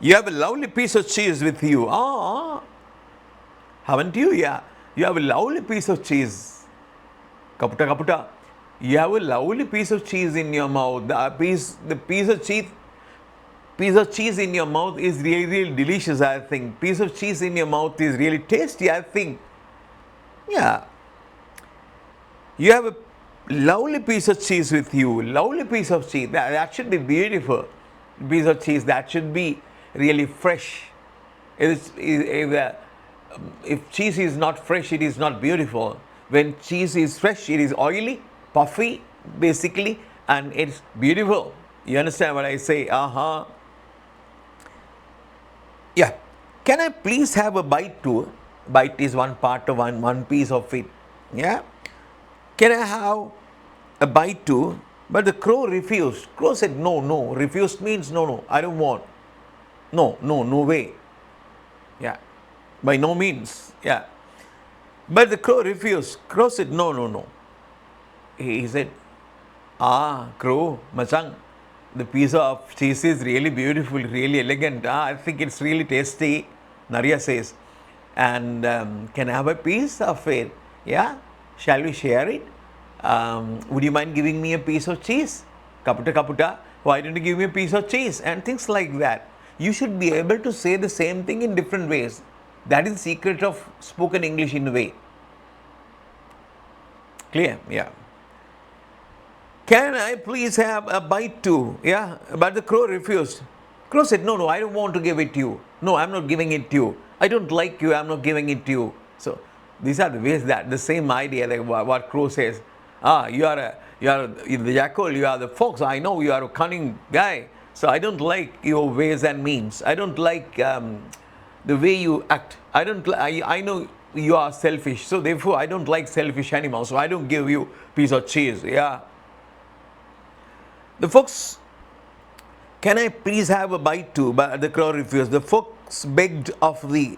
You have a lovely piece of cheese with you. Ah, haven't you? Yeah. You have a lovely piece of cheese. Kaputa kaputa. You have a lovely piece of cheese in your mouth. The piece of cheese in your mouth is really, really delicious, I think. Piece of cheese in your mouth is really tasty, I think. Yeah. You have a lovely piece of cheese with you. Lovely piece of cheese. That should be beautiful. Piece of cheese that should be really fresh. If cheese is not fresh, it is not beautiful. When cheese is fresh, it is oily, puffy, basically, and it's beautiful. You understand what I say? Uh-huh. Yeah. Can I please have a bite too? Bite is one part of one piece of it. Yeah. Can I have a bite too? But the crow refused. Crow said, no, no. Refused means no, no, I don't want. No, no, no way. Yeah. By no means. Yeah. But the crow refused. Crow said, no, no, no. He said, crow, machang, the piece of cheese is really beautiful, really elegant. I think it's really tasty, Narya says. And can I have a piece of it? Yeah? Shall we share it? Would you mind giving me a piece of cheese? Kaputa kaputa, why don't you give me a piece of cheese? And things like that. You should be able to say the same thing in different ways. That is the secret of spoken English in a way. Clear? Yeah. Can I please have a bite too? Yeah. But the crow refused. Crow said, no, no, I don't want to give it to you. No, I'm not giving it to you. I don't like you, I'm not giving it to you. So these are the ways that the same idea like what crow says. You are the jackal, you are the fox. I know you are a cunning guy. So I don't like your ways and means. I don't like the way you act. I know you are selfish. So therefore I don't like selfish animals. So I don't give you piece of cheese. Yeah. The fox, can I please have a bite too? But the crow refused. The fox begged of the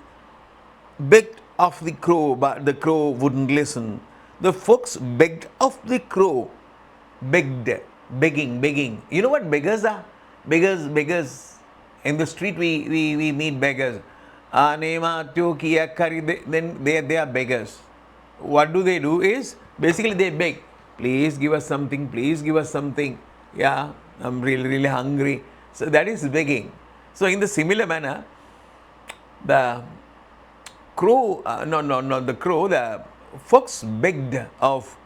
crow, but the crow wouldn't listen. The fox begged of the crow. Begging. You know what beggars are? Beggars. In the street we meet beggars. Then they are beggars. What do? Is basically they beg. Please give us something. Please give us something. Yeah, I'm really, really hungry. So that is begging. So in the similar manner, the crow, the fox begged of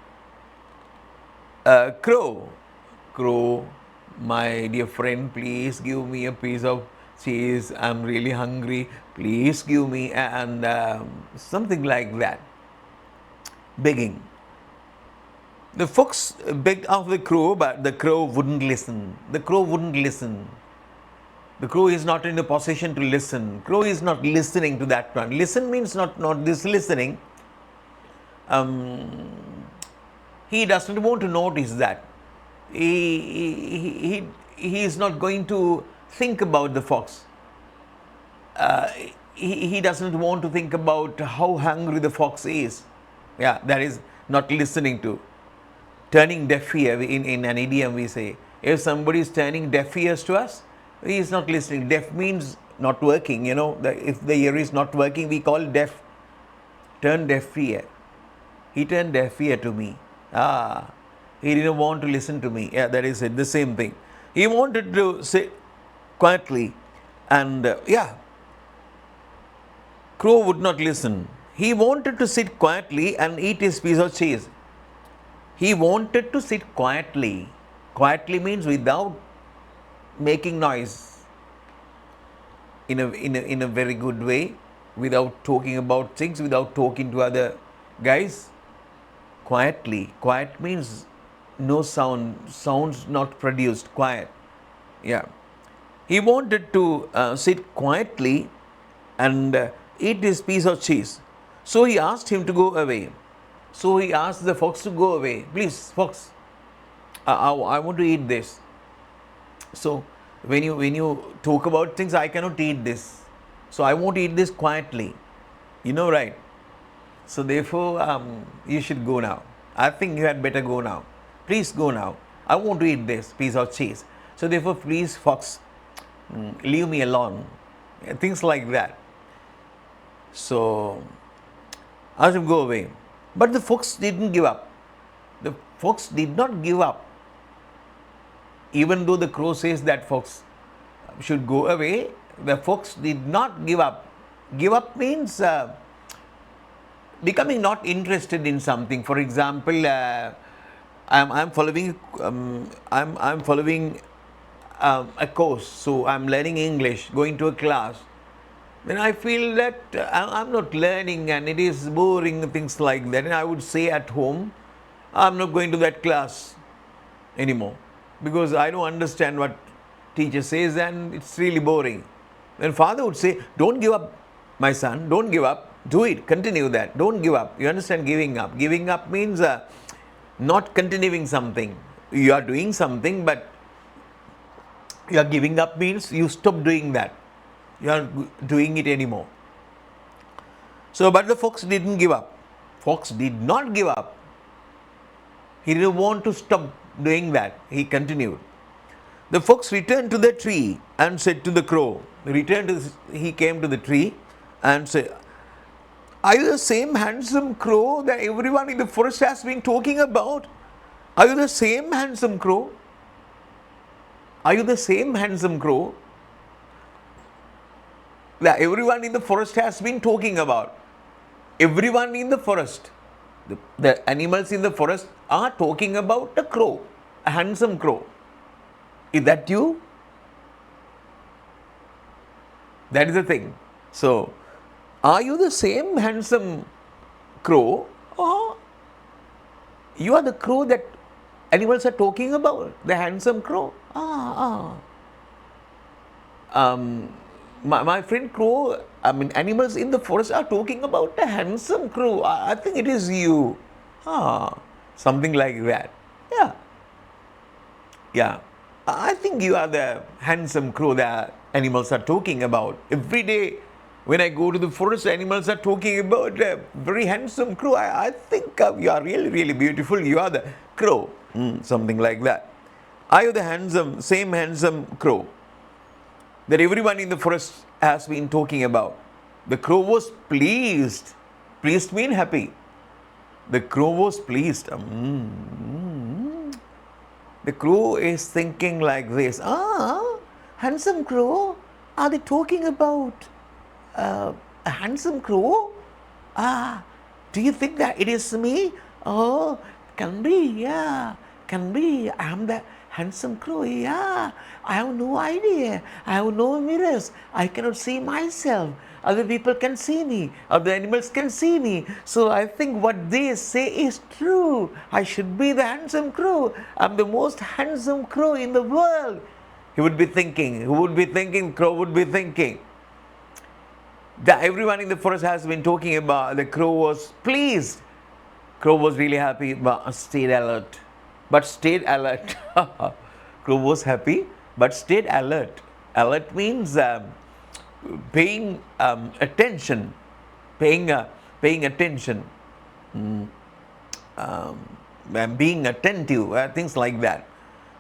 crow. Crow, my dear friend, please give me a piece of cheese. I'm really hungry. Please give me, and something like that. Begging. The fox begged of the crow, but the crow wouldn't listen. The crow wouldn't listen. The crow is not in a position to listen. Crow is not listening to that one. Listen means not this listening. He doesn't want to notice that. He is not going to think about the fox. He doesn't want to think about how hungry the fox is. Yeah, that is not listening to. Turning deaf ear, in an idiom we say, if somebody is turning deaf ears to us, he is not listening. Deaf means not working, if the ear is not working, we call deaf. Turn deaf ear. He turned deaf ear to me. He didn't want to listen to me. Yeah, that is it, the same thing. He wanted to sit quietly and, crow would not listen. He wanted to sit quietly and eat his piece of cheese. He wanted to sit quietly. Quietly means without making noise. In a very good way, without talking about things, without talking to other guys. Quietly. Quiet means no sound. Sounds not produced. Quiet. Yeah. He wanted to sit quietly and eat his piece of cheese. So he asked him to go away. So he asked the fox to go away. Please, fox, I want to eat this. So when you talk about things, I cannot eat this. So I won't eat this quietly. Right? So therefore, you should go now. I think you had better go now. Please go now. I want to eat this piece of cheese. So therefore, please, fox, leave me alone. things like that. So asked him to go away. But the fox didn't give up. The fox did not give up. Even though the crow says that fox should go away, the fox did not give up. Give up means becoming not interested in something. For example, I'm following I'm following a course, so I'm learning English, going to a class. Then I feel that I'm not learning and it is boring, things like that. And I would say at home, I'm not going to that class anymore because I don't understand what teacher says and it's really boring. Then father would say, don't give up, my son, don't give up, do it, continue that, don't give up. You understand giving up? Giving up means not continuing something. You are doing something, but you are giving up means you stop doing that. You aren't doing it anymore. So, but the fox didn't give up. Fox did not give up. He didn't want to stop doing that. He continued. The fox returned to the tree and said to the crow, he came to the tree and said, are you the same handsome crow that everyone in the forest has been talking about? Are you the same handsome crow? Are you the same handsome crow that everyone in the forest has been talking about? Everyone in the forest, the animals in the forest are talking about a crow, a handsome crow. Is that you? That is the thing. So, are you the same handsome crow, or you are the crow that animals are talking about, the handsome crow? My friend crow, animals in the forest are talking about a handsome crow. I think it is you. Something like that. Yeah. I think you are the handsome crow that animals are talking about. Every day when I go to the forest, animals are talking about a very handsome crow. I think you are really, really beautiful. You are the crow. Something like that. Are you the same handsome crow that everyone in the forest has been talking about? The crow was pleased. Pleased means happy. The crow was pleased. The crow is thinking like this. Handsome crow? Are they talking about a handsome crow? Do you think that it is me? Oh, can be, yeah. Can be. I am the handsome crow, yeah. I have no idea. I have no mirrors. I cannot see myself. Other people can see me. Other animals can see me. So I think what they say is true. I should be the handsome crow. I'm the most handsome crow in the world. He would be thinking. Who would be thinking? Crow would be thinking. That everyone in the forest has been talking about. The crow was pleased. Crow was really happy, but stayed alert. Crow was happy, but stayed alert. Alert means paying attention, paying attention, being attentive, things like that.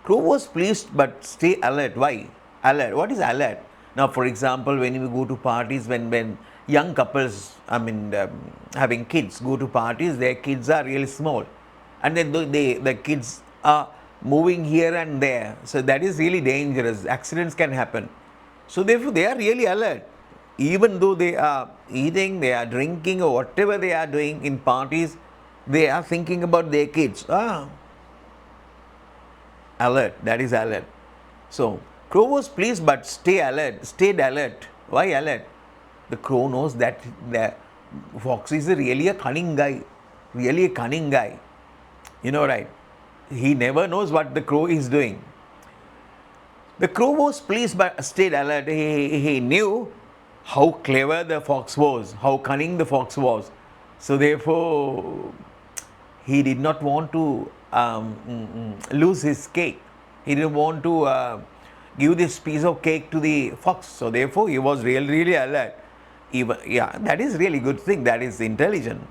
Crow was pleased, but stay alert. Why? Alert. What is alert? Now, for example, when you go to parties, when young couples, having kids, go to parties, their kids are really small. And then the kids are moving here and there. So that is really dangerous. Accidents can happen. So therefore, they are really alert. Even though they are eating, they are drinking, or whatever they are doing in parties, they are thinking about their kids. Alert. That is alert. So, crow was pleased but stayed alert. Why alert? The crow knows that the fox is really a cunning guy. You know, right? He never knows what the crow is doing. The crow was pleased but stayed alert. He knew how clever the fox was, how cunning the fox was. So therefore, he did not want to lose his cake. He didn't want to give this piece of cake to the fox. So therefore, he was really alert. That is really good thing. That is intelligent.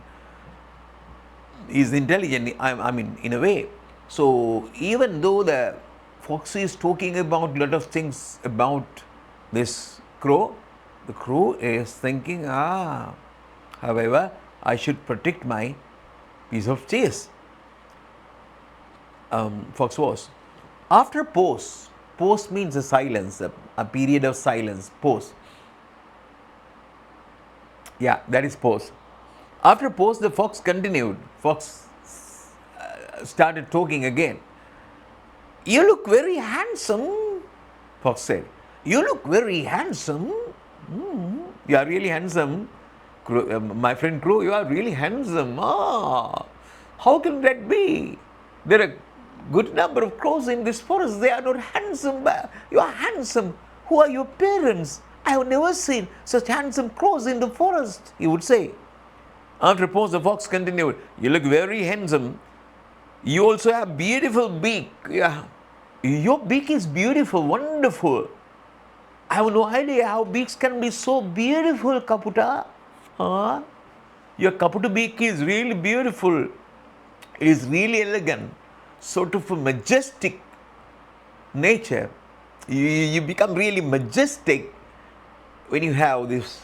He's intelligent, in a way. So even though the fox is talking about a lot of things about this crow, The crow is thinking, however, I should protect my piece of cheese. Fox was. After pause, pause means a silence, a period of silence, pause. Yeah, that is pause. After pause, the fox continued. Fox started talking again. You look very handsome, fox said. You look very handsome. You are really handsome. Crow, my friend Crow, you are really handsome. How can that be? There are good number of crows in this forest. They are not handsome. You are handsome. Who are your parents? I have never seen such handsome crows in the forest, he would say. After a pause, the fox continued. You look very handsome. You also have beautiful beak. Yeah. Your beak is beautiful, wonderful. I have no idea how beaks can be so beautiful, Kaputa. Your Kaputa beak is really beautiful. It is really elegant, sort of a majestic nature. You become really majestic when you have this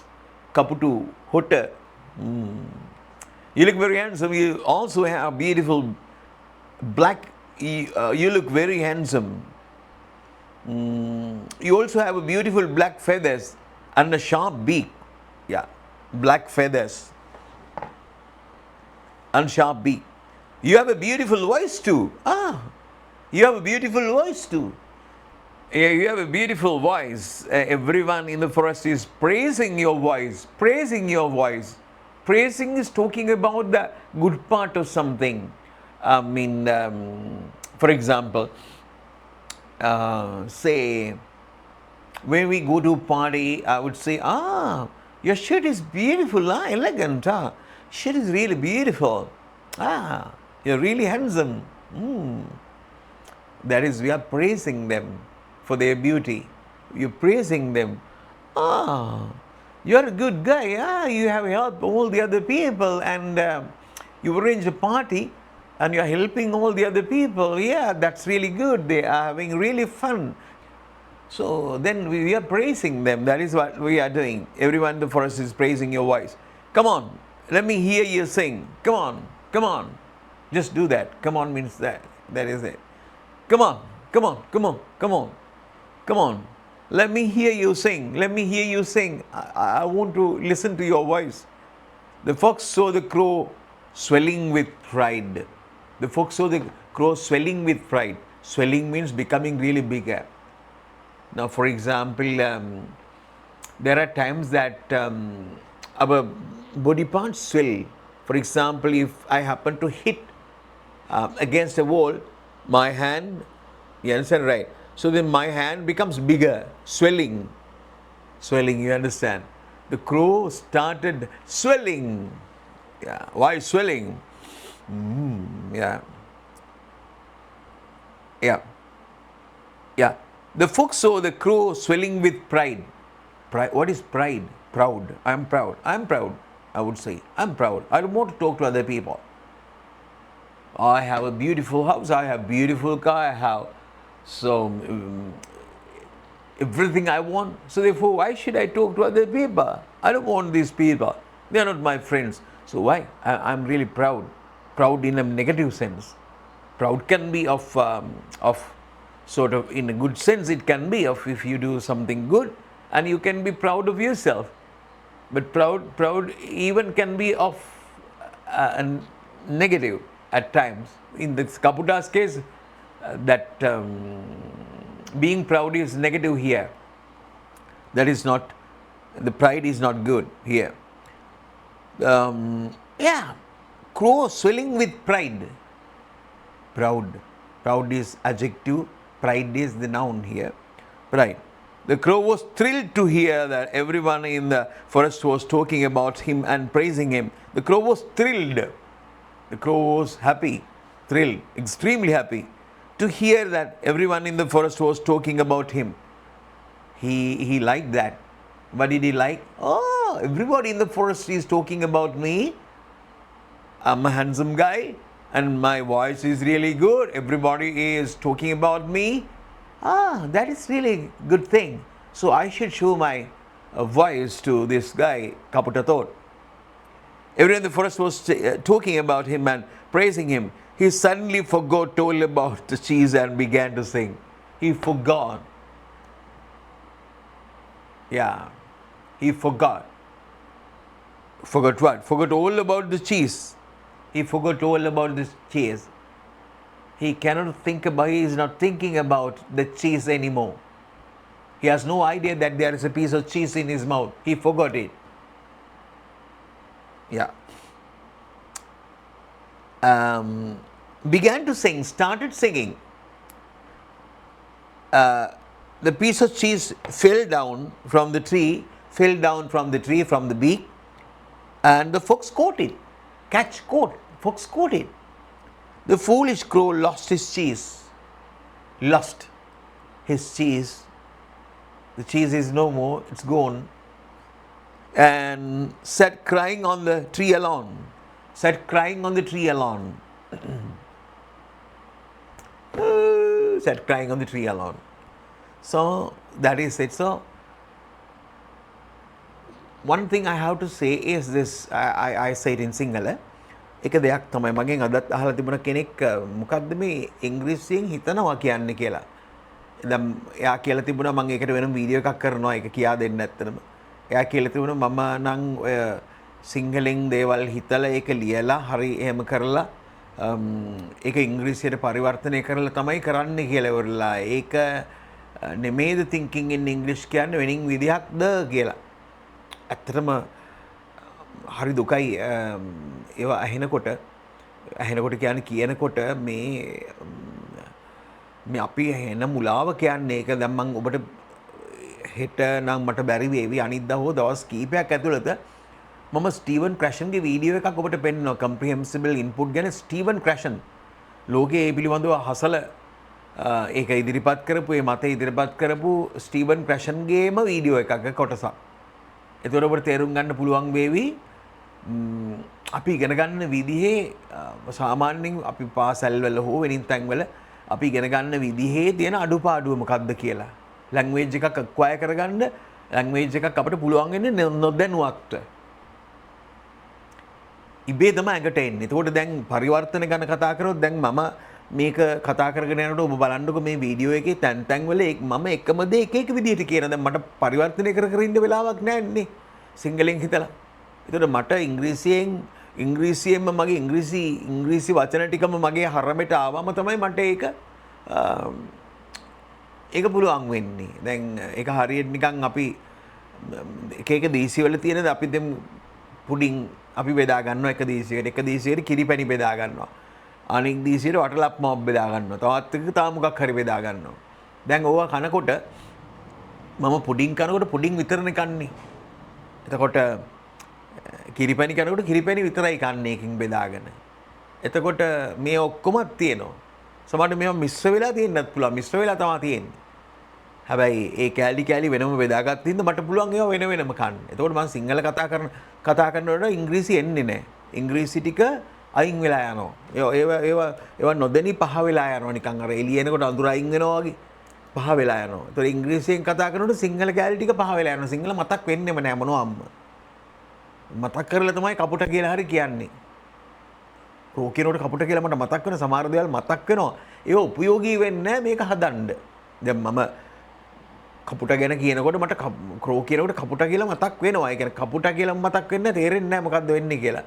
Kaputu hotter. You look very handsome. You also have beautiful black. You look very handsome. You also have a beautiful black feathers and a sharp beak. Yeah, black feathers and sharp beak. You have a beautiful voice too. You have a beautiful voice too. Yeah, you have a beautiful voice. Everyone in the forest is praising your voice. Praising your voice. Praising is talking about the good part of something. For example, say, when we go to a party, I would say, your shirt is beautiful, elegant, shirt is really beautiful, you're really handsome. That is, we are praising them for their beauty. You're praising them. You're a good guy, you have helped all the other people, and you arrange a party, and you're helping all the other people. Yeah, that's really good. They are having really fun. So then we are praising them. That is what we are doing. Everyone in the forest is praising your voice. Come on, let me hear you sing. Come on, come on. Just do that. Come on means that. That is it. Come on, come on, come on, come on, come on. Let me hear you sing. Let me hear you sing. I want to listen to your voice. The fox saw the crow swelling with pride. The fox saw the crow swelling with pride. Swelling means becoming really bigger. Now, for example, there are times that our body parts swell. For example, if I happen to hit against a wall, my hand, you understand, right? So then my hand becomes bigger, swelling. Swelling, you understand? The crow started swelling. Yeah. Why swelling? Yeah. The fox saw the crow swelling with pride. Pride. What is pride? Proud. I'm proud. I'm proud. I would say. I'm proud. I don't want to talk to other people. I have a beautiful house. I have a beautiful car. I have everything I want. So therefore, why should I talk to other people? I don't want these people. They are not my friends. So why? I'm really proud. Proud in a negative sense. Proud can be of sort of, in a good sense, it can be of if you do something good, and you can be proud of yourself. But proud even can be of negative at times. In this Kaputa's case, that being proud is negative here. That is not, the pride is not good here. Crow swelling with pride. Proud. Proud is adjective. Pride is the noun here. Pride. The crow was thrilled to hear that everyone in the forest was talking about him and praising him. The crow was thrilled. The crow was happy, thrilled, extremely happy to hear that everyone in the forest was talking about him. He liked that. What did he like? Everybody in the forest is talking about me. I'm a handsome guy and my voice is really good. Everybody is talking about me. That is really a good thing. So I should show my voice to this guy, Kaputa thought. Everyone in the forest was talking about him and praising him. He suddenly forgot all about the cheese and began to sing. He forgot. Yeah, he forgot. Forgot what? Forgot all about the cheese. He forgot all about this cheese. He cannot think about, he is not thinking about the cheese anymore. He has no idea that there is a piece of cheese in his mouth. He forgot it. Yeah. Began to sing, started singing. The piece of cheese fell down from the tree, from the beak, and the fox caught it. Fox caught it. The foolish crow lost his cheese. Lost his cheese. The cheese is no more, it's gone. And sat crying on the tree alone. Sat crying on the tree alone. Sat crying on the tree alone. So that is it. So one thing I have to say is this, I say it in Sinhala. එක දෙයක් තමයි මගෙන් අදත් අහලා තිබුණ කෙනෙක් මොකද්ද මේ ඉංග්‍රීසියෙන් හිතනවා කියන්නේ කියලා. දැන් එයා කියලා තිබුණා මම ඒකට වෙනම වීඩියෝ එකක් කරනවා ඒක කියා දෙන්න ඇත්තටම. එයා කියලා තිබුණා මම නම් ඔය සිංහලෙන් දේවල් හිතලා ඒක ලියලා හරි එහෙම කරලා ඒක ඉංග්‍රීසියට පරිවර්තනය කරලා තමයි කරන්නේ කියලා ඉවරලා. ඒක නෙමෙයිද thinking in English කියන්නේ වෙනින් විදිහක්ද කියලා. ඇත්තටම හරි දුකයි ඒවා ඇහෙනකොට කියන්නේ කියනකොට මේ අපි ඇහෙන මුලාව කියන්නේ ඒක දැන් මම ඔබට හෙට නම් මට බැරි වේවි අනිද්දා හෝ දවස් කීපයක් ඇතුළත මම ස්ටීවන් ක්‍රැෂන්ගේ වීඩියෝ එකක් ඔබට පෙන්නනවා comprehensible input ගැන ස්ටීවන් ක්‍රැෂන් ලෝකයේ ඒ පිළිබඳව හසල ඒක ඉදිරිපත් කරපු ඒ මත ඉදිරිපත් කරපු ස්ටීවන් ක්‍රැෂන්ගේම වීඩියෝ එකක කොටසක්. එතකොට ඔබට තේරුම් ගන්න පුළුවන් වේවි අපි ඉගෙන ගන්න විදිහේ සාමාන්‍යයෙන් අපි පාසල් වල හෝ වෙනින් තැන්වල අපි ඉගෙන ගන්න විදිහේ තියෙන අඩුපාඩුව මොකක්ද කියලා. ලැන්ග්වේජ් එකක් අක්වයර් කරගන්න ලැන්ග්වේජ් එකක් අපිට පුළුවන් වෙන්නේ නොදැනුවත්ව. ඉබේ තමයි ඇඟට එන්නේ. එතකොට දැන් පරිවර්තන ගැන කතා කරොත් දැන් මම මේක කතා කරගෙන යනකොට ඔබ බලන්නකෝ මේ වීඩියෝ එකේ තැන් තැන් වල මම එකම දේ එක විදිහට කියන දැන් මට පරිවර්තනය කර ඉන්න වෙලාවක් නැහැ සිංහලෙන් හිතලා. එතකොට මට ඉංග්‍රීසියෙන්ම මගේ ඉංග්‍රීසි වචන ටිකම මගේ හරමෙට ආවම තමයි මට ඒක පුළුවන් වෙන්නේ. දැන් ඒක හරියට නිකන් අපි එක දීසි වල තියෙනද අපි දැන් පුඩින් අපි බෙදා ගන්නවා එක දීසියකට කිරිපැණි බෙදා ගන්නවා. අනෙක් දීසියට වටලප් මොබ් බෙදා ගන්නවා. තවත් එකක තා මොකක් හරි බෙදා ගන්නවා. දැන් ඕවා කනකොට මම පුඩින් කනකොට පුඩින් විතරනේ කන්නේ. එතකොට කිරිපැණි කනකොට කිරිපැණි විතරයි කන්නේ එකකින් බෙදාගෙන. එතකොට මේ ඔක්කොම තියෙනවා. සමහරවිට මේවා මිශ්‍ර වෙලා තියෙන්නත් පුළුවන්. මිශ්‍ර වෙලා තමයි තියෙන්නේ. හැබැයි ඒ කෑලි වෙනම බෙදාගත්ත හින්දා මට පුළුවන් ඒවා වෙනම කන්න. එතකොට මම සිංහල කතා කරනකොට ඉංග්‍රීසි එන්නේ නැහැ. ඉංග්‍රීසි ටික අයින් වෙලා යනවා. ඒවා නොදැනි පහ වෙලා යනවා නිකන් අර එළියෙනකොට අඳුර අයින් වෙනවා වගේ පහ වෙලා යනවා. ඒතකොට ඉංග්‍රීසියෙන් කතා කරනකොට සිංහල කෑලි ටික පහ වෙලා යනවා. සිංහල මතක් වෙන්නෙම නැහැ මොනවම්ම. මතක් කරලා තමයි කපුට කියලා හරි කියන්නේ. රෝකිනෝට කපුට කියලා මට මතක් වෙන සමහර දේවල් මතක් වෙනවා. ඒක උපයෝගී වෙන්නේ නැහැ මේක හදන්න. දැන් මම කපුට ගැන කියනකොට මට ක්‍රෝ කියනකොට කපුට කියලා මතක් වෙනවා. ඒ කියන්නේ කපුට කියලා මතක් වෙන්නේ තේරෙන්නේ නැහැ මොකද්ද වෙන්නේ කියලා.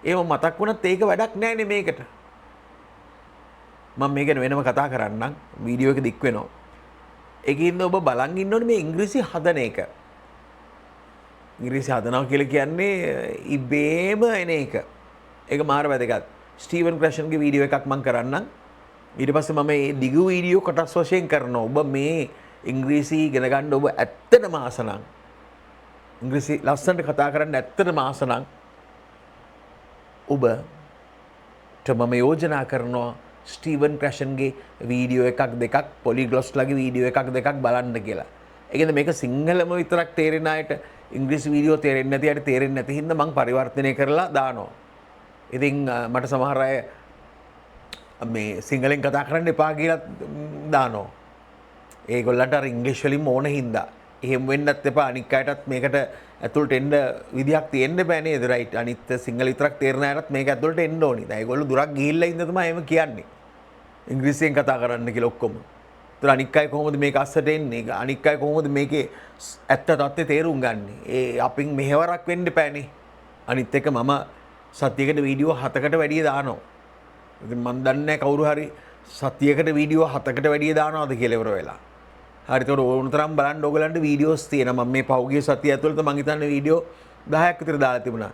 ඒව මතක් වුණත් ඒක වැඩක් නැහැනේ මේකට. මම මේක වෙනම කතා කරන්නම්. වීඩියෝ එක දික් වෙනවා. ඒකින්ද ඔබ බලන් ඉන්න ඕනේ මේ ඉංග්‍රීසි හදන එක. ඉංග්‍රීසි හදනවා කියලා කියන්නේ ඉබේම එන එක. ඒක මාර වැදගත්. ස්ටීවන් ක්‍රැෂන්ගේ වීඩියෝ එකක් මම කරන්නම්. ඊට පස්සේ මම මේ දිගු වීඩියෝ කොටස් වශයෙන් කරනවා. ඔබ මේ ඉංග්‍රීසි ඉගෙන ගන්න ඔබ ඇත්තටම ආස නම් ඉංග්‍රීසි ලස්සනට කතා කරන්න ඇත්තටම ආස නම් ඔබට මම යෝජනා කරනවා ස්ටීවන් ක්‍රැෂන්ගේ වීඩියෝ එකක් දෙකක් පොලිග්ලොස්ලාගේ වීඩියෝ එකක් දෙකක් බලන්න කියලා. ඒ කියන්නේ මේක සිංහලම විතරක් තේරෙන අයට ඉංග්‍රීසි වීඩියෝ තේරෙන්නේ නැති අයට තේරෙන්නේ නැති හින්දා මම පරිවර්තනය කරලා දානවා. ඉතින් මට සමහර අය මේ සිංහලෙන් කතා කරන්න එපා කියලා දානවා. ඒගොල්ලන්ට අර ඉංග්‍රීසි වලින් ඕන හින්දා. එහෙම වෙන්නත් එපා අනික් අයටත් මේකට ඇතුළට එන්න විදියක් තියෙන්න බෑ නේද රයිට් අනිත් සිංහල විතරක් තේරෙන අයටත් මේක ඇතුළට එන්න ඕනි. දැන් ඒගොල්ලෝ දුරක් ගිහිල්ලා ඉඳ තමයි එහෙම කියන්නේ. ඉංග්‍රීසියෙන් කතා කරන්න කියලා ඔක්කොම. ඒතර අනික් අය කොහොමද මේක අස්සට එන්නේ? අනික් අය කොහොමද මේකේ ඇත්ත තත්ත්වය තේරුම් ගන්නේ? ඒ අපින් මෙහෙවරක් වෙන්න එපානේ. අනිත් එක මම සතියකට වීඩියෝ 7කට වැඩිය දානවා. ඉතින් මම දන්නේ නැහැ කවුරු හරි සතියකට වීඩියෝ 7කට වැඩිය දානවද කියලා ඉවර වෙලා. හරි ඒතකොට ඕන තරම් බලන්න ඕගලන්ට වීඩියෝස් තියෙනවා. මම මේ පහුගිය සතිය ඇතුළත මම හිතන්නේ වීඩියෝ 10ක් විතර දාලා තිබුණා.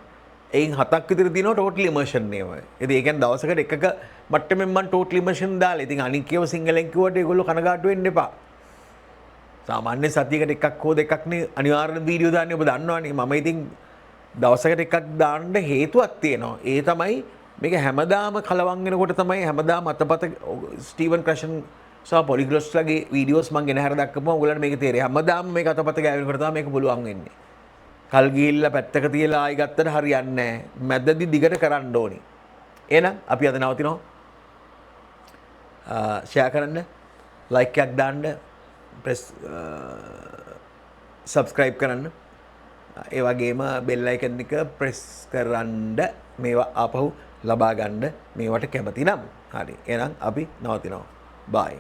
එයින් 7ක් විතර දිනනවා ටෝටල් ඉමර්ෂන් නේම. ඉතින් ඒ කියන්නේ දවසකට එකක මට්ටමින් මම ටෝටල් ඉමර්ෂන් දාලා. ඉතින් අනික් ඒවා සිංහලෙන් කිව්වට ඒගොල්ලෝ කනගාටු වෙන්න එපා. සාමාන්‍ය සතියකට එකක් හෝ දෙකක් නේ අනිවාර්යෙන් වීඩියෝ දාන්නේ ඔබ දන්නවනේ. මම ඉතින් දවසකට එකක් දාන්න හේතුවක් තියෙනවා. ඒ තමයි මේක හැමදාම කලවම් වෙනකොට තමයි හැමදාම අතපත ස්ටීවන් ක්‍රෂන් සහ පොලිග්ලොස්ලාගේ වීඩියෝස් මම ගෙන හැර දක්වපුවම ඔයගොල්ලන්ට මේක තේරෙයි. හැමදාම මේක අතපත ගෑවෙනකොට තමයි මේක පුළුවන් වෙන්නේ. කල් ගිහිල්ලා පැත්තක තියලා ආයි ගත්තට හරියන්නේ නැහැ. මැදදී දිගට කරන්න ඕනි. එහෙනම් අපි අද නවතිනවා. ෂෙයා කරන්න, ලයික් එකක් දාන්න, ප්‍රෙස් සබ්ස්ක්‍රයිබ් කරන්න. ඒ වගේම බෙල් අයිකන් එක ප්‍රෙස් කරන්න මේවා ආපහු ලබා ගන්න මේවට කැමති නම්. හරි. එහෙනම් අපි නවතිනවා. බයි.